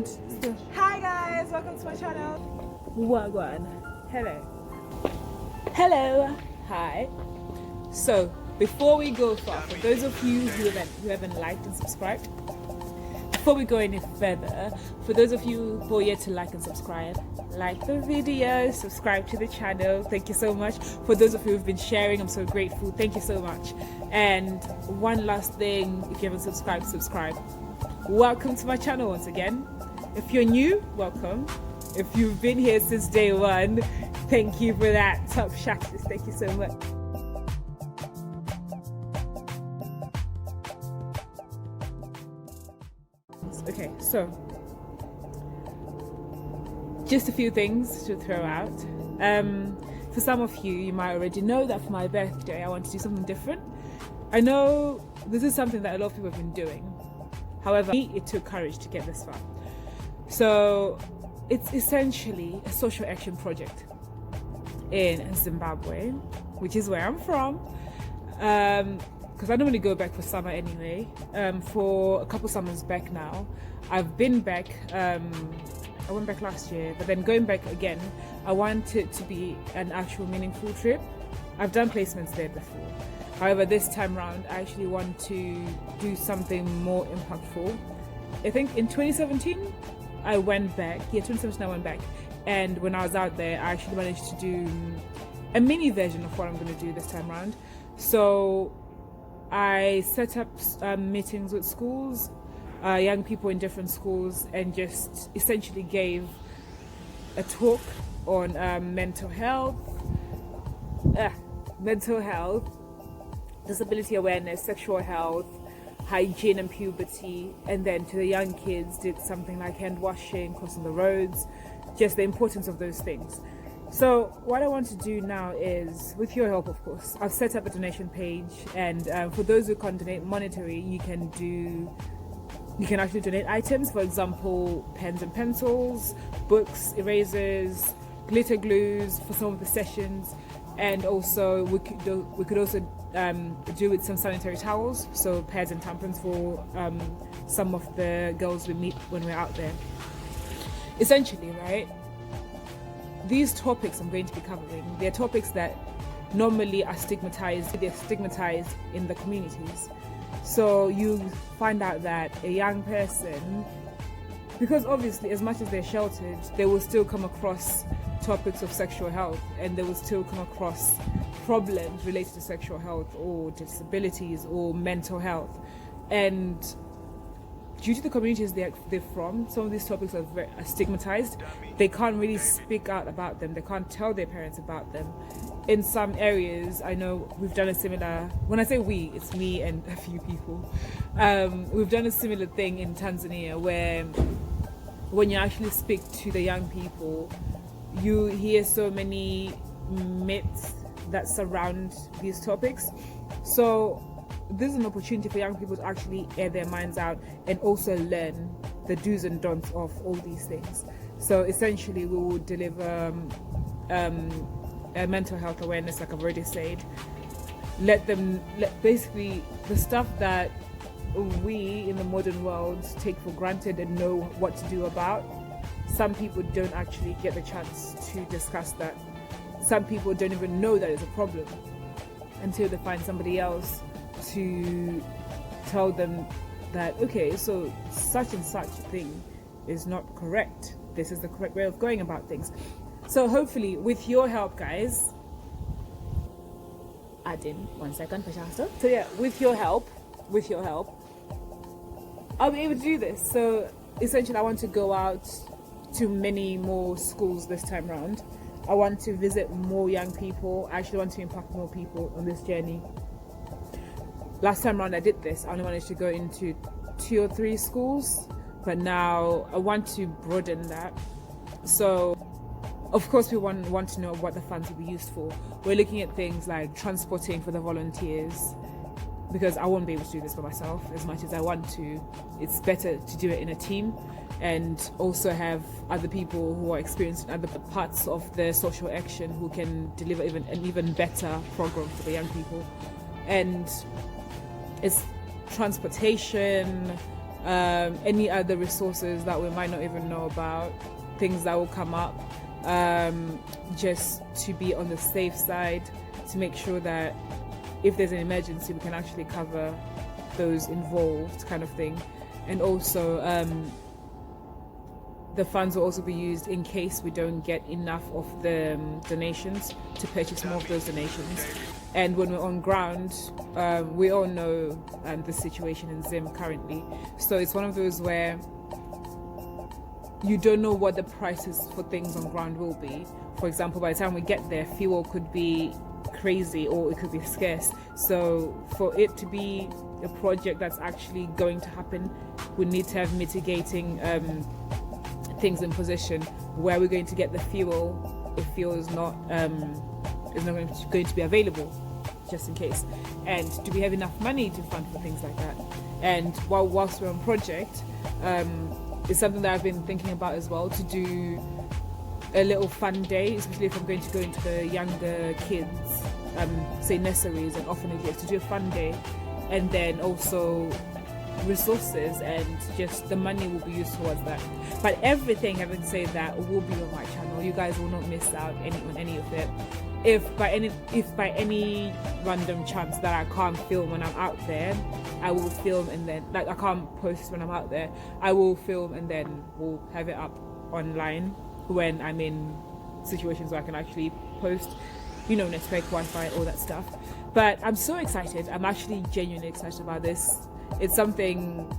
Hi guys, welcome to my channel. Wagwan. Hello. Hi. So before we go far, for those of you who haven't liked and subscribed, before we go any further, for those of you who are yet to like and subscribe, like the video, subscribe to the channel. Thank you so much. For those of you who've been sharing, I'm so grateful. Thank you so much. And one last thing, if you haven't subscribed, subscribe. Welcome to my channel once again. If you're new, welcome. If you've been here since day one, thank you for that. Top shatters, thank you so much. Okay, so just a few things to throw out. For some of you, you might already know that for my birthday, I want to do something different. I know this is something that a lot of people have been doing. However, it took courage to get this far. So it's essentially a social action project in Zimbabwe, which is where I'm from. Because I normally go back for summer anyway. For a couple summers back now, I've been back. I went back last year, but then going back again, I want it to be an actual meaningful trip. I've done placements there before. However, this time round, I actually want to do something more impactful. I think in 2017, I went back. Yeah, 2017 I went back. And when I was out there, I actually managed to do a mini version of what I'm going to do this time around. So I set up meetings with schools, young people in different schools, and just essentially gave a talk on mental health, disability awareness, sexual health, hygiene and puberty, and then to the young kids did something like hand washing, crossing the roads, just the importance of those things. So what I want to do now is, with your help of course, I've set up a donation page, and for those who can't donate monetary, you can actually donate items, for example pens and pencils, books, erasers, glitter glues for some of the sessions, and also we could also do with some sanitary towels, so pads and tampons for some of the girls we meet when we're out there. Essentially, right, these topics I'm going to be covering, they're topics that normally are stigmatized. They're stigmatized in the communities. So you find out that a young person, because obviously as much as they're sheltered, they will still come across topics of sexual health, and they will still come across problems related to sexual health or disabilities or mental health. And due to the communities they're from, some of these topics are stigmatized. They can't really speak out about them. They can't tell their parents about them. In some areas, I know we've done a similar, when I say we, it's me and a few people. We've done a similar thing in Tanzania, where when you actually speak to the young people, you hear so many myths that surround these topics. So this is an opportunity for young people to actually air their minds out and also learn the do's and don'ts of all these things. So essentially we will deliver a mental health awareness, like I've already said. Basically the stuff that we in the modern world take for granted and know what to do about, some people don't actually get the chance to discuss that. Some people don't even know that it's a problem until they find somebody else to tell them that, okay, so such and such thing is not correct. This is the correct way of going about things. So hopefully with your help, guys, add in 1 second, Pashasta. So yeah, with your help, I'll be able to do this. So essentially I want to go out to many more schools this time round. I want to visit more young people. I actually want to impact more people on this journey. Last time round I did this, I only managed to go into 2 or 3 schools, but now I want to broaden that. So of course we want to know what the funds will be used for. We're looking at things like transporting for the volunteers, because I won't be able to do this by myself as much as I want to. It's better to do it in a team, and also have other people who are experienced in other parts of the social action who can deliver an even better program for the young people. And it's transportation, any other resources that we might not even know about, things that will come up, just to be on the safe side, to make sure that if there's an emergency, we can actually cover those involved, kind of thing. And also, the funds will also be used in case we don't get enough of the donations to purchase more of those donations. And when we're on ground, we all know the situation in Zim currently. So it's one of those where you don't know what the prices for things on ground will be. For example, by the time we get there, fuel could be crazy or it could be scarce. So for it to be a project that's actually going to happen, we need to have mitigating things in position. Where we're going to get the fuel if fuel is not going to be available, just in case. And do we have enough money to fund for things like that? And whilst we're on project, it's something that I've been thinking about as well, to do a little fun day, especially if I'm going to go into the younger kids, say nurseries and orphanages, to do a fun day. And then also resources and just the money will be used towards that. But everything, having said that, will be on my channel. You guys will not miss out on any of it. If by any random chance that I can't film when I'm out there, I will film, and then I can't post when I'm out there, I will film and then we'll have it up online when I'm in situations where I can actually post, network, Wi-Fi, all that stuff. But I'm so excited. I'm actually genuinely excited about this. It's something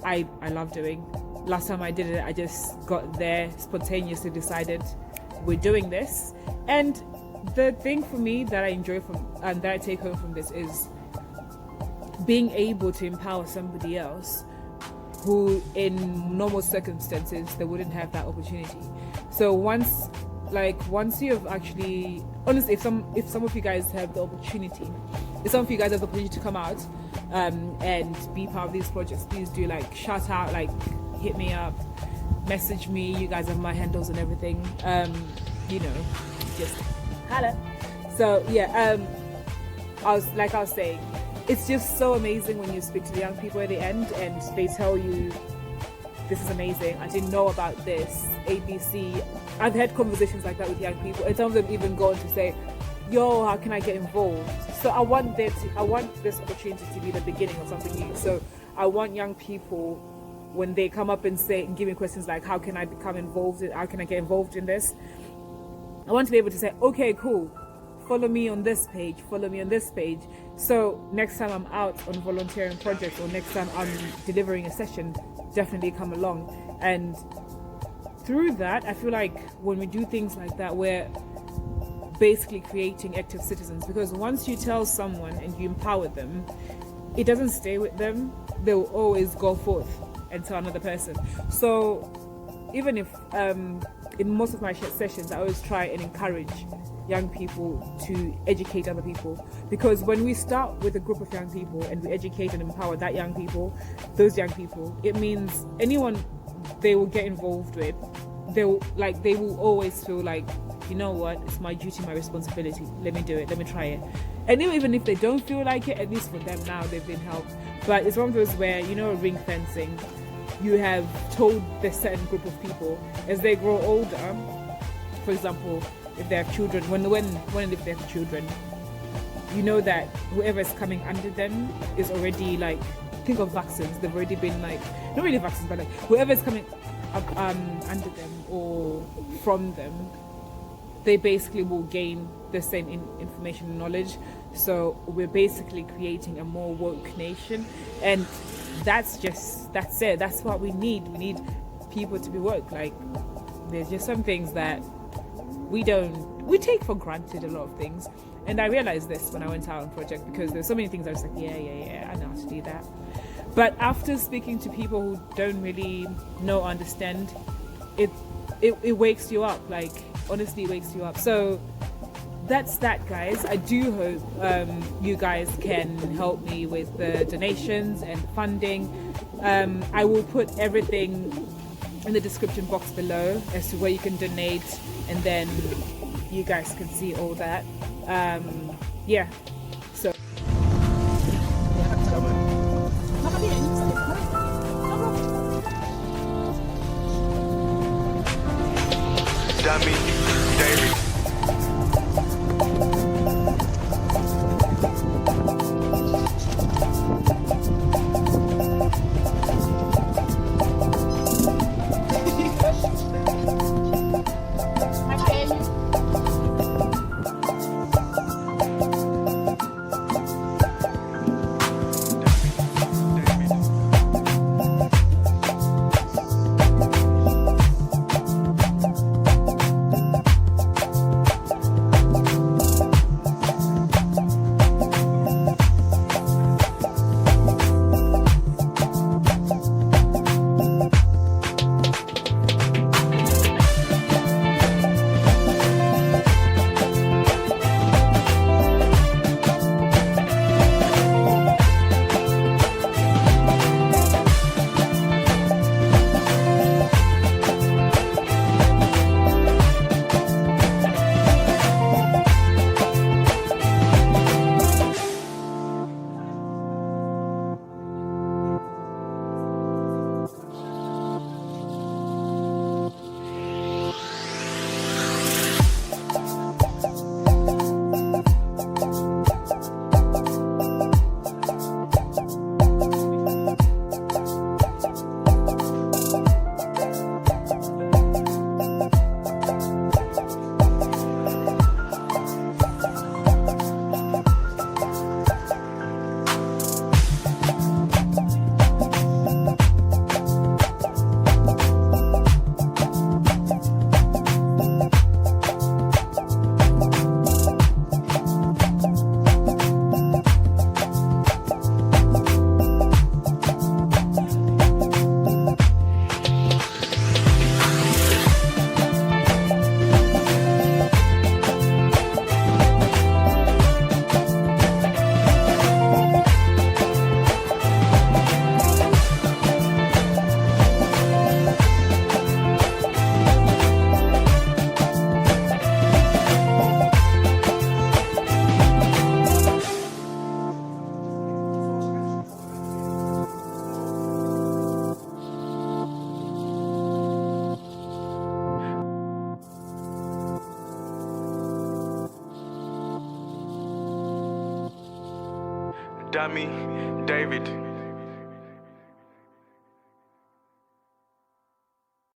I love doing. Last time I did it, I just got there, spontaneously decided we're doing this. And the thing for me that I enjoy that I take home from this is being able to empower somebody else who in normal circumstances they wouldn't have that opportunity. So once you've actually, honestly, if some of you guys have the opportunity, to come out and be part of these projects, please do shout out, hit me up, message me. You guys have my handles and everything. Just holla. So yeah, I was saying, it's just so amazing when you speak to the young people at the end and they tell you, this is amazing, I didn't know about this, ABC. I've had conversations like that with young people, and some of them even go on to say, yo, how can I get involved? So I want this opportunity to be the beginning of something new. So I want young people, when they come up and give me questions like, how can I become involved, how can I get involved in this, I want to be able to say, okay, cool, follow me on this page, follow me on this page. So next time I'm out on volunteering projects, or next time I'm delivering a session, definitely come along. And through that, I feel like when we do things like that, we're basically creating active citizens, because once you tell someone and you empower them, it doesn't stay with them. They'll always go forth and tell another person. So even if in most of my sessions, I always try and encourage young people to educate other people, because when we start with a group of young people and we educate and empower those young people, it means anyone they will get involved with, they will always feel like, you know what, it's my duty, my responsibility, let me do it, let me try it. And even if they don't feel like it, at least for them now they've been helped. But it's one of those where, ring fencing, you have told this certain group of people, as they grow older, for example, if they have children, when and if they have children, you know that whoever is coming under them is already think of vaccines, they've already been not really vaccines, but whoever is coming up, under them or from them, they basically will gain the same information and knowledge. So we're basically creating a more woke nation, and that's it. That's what we need. We need people to be woke. There's just some things that we take for granted, a lot of things. And I realized this when I went out on project, because there's so many things I was like, yeah, I know how to do that. But after speaking to people who don't really know or understand, it wakes you up. Honestly, it wakes you up. So that's that, guys. I do hope you guys can help me with the donations and funding. I will put everything in the description box below as to where you can donate, and then you guys can see all that. Yeah, so Dummy, David. Dummy, David.